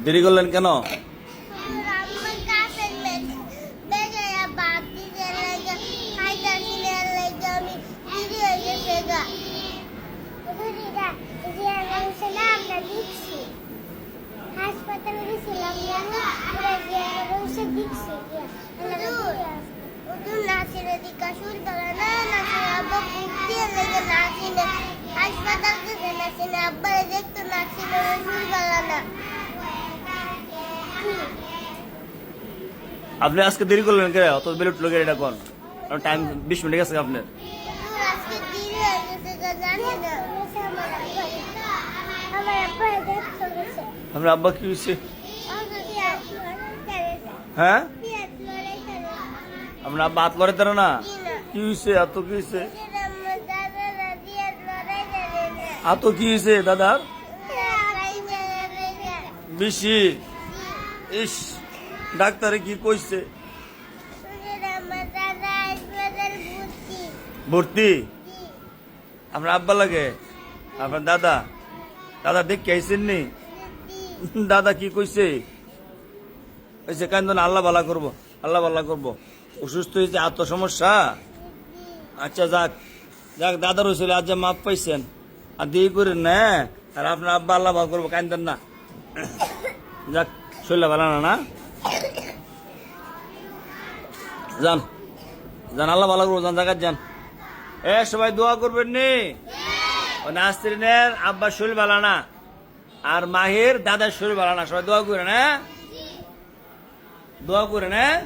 দেরি করলেন কেন? হাসপাতালে গেছিলাম নাসিরে দিকা শুরু করে না নাসির আব্বা বুঝতে লেগে নাসিনে হাসপাতাল থেকে নাসিনে আব্বারে দেখতো নাসিনে শুরু করল না। আপনি আজকে দেরি করলেন কে? অত বেলে উঠলো কে? এটা কোন টাইম 20 মিনিট গেছে আপনার। আজকে দেরি হয়ে গেছে জানি না আমার আব্বা দেখতো গেছে আপনার আব্বা কি হয়েছে? হ্যাঁ, আপনার আব্বা হাত লড়ে তারা না? কি হয়েছে? এত কি হয়েছে? এত কি হয়েছে দাদার? বেশি? ইস, ডাক্তারে কি কইছে? ভর্তি? আপনার আব্বা লাগে? আপনার দাদা? দাদা দেখে আইসেন নি? দাদা কি কইছে? কইছে কান্দন আল্লাহ ভালা করবো, আল্লাহ ভালা করবো। অসুস্থ হয়েছে, এত সমস্যা। আচ্ছা যাক যাক, দাদার হয়েছিল আজ যা মাপ পাইছেন আর দিয়ে করেন না। আর আপনার আব্বা আল্লাহ ভালো করবো, কান্দেন না। যাক, শরীর ভালো না? যান যান, আল্লাহ ভালো করবো, যান জায়গায় যান। সবাই দোয়া করবেন নি। নাসরিনের আব্বার শরীর ভালো না, আর মাহির দাদার শরীর ভালো না। সবাই দোয়া করেন, হ্যাঁ? দোয়া করেন, হ্যাঁ?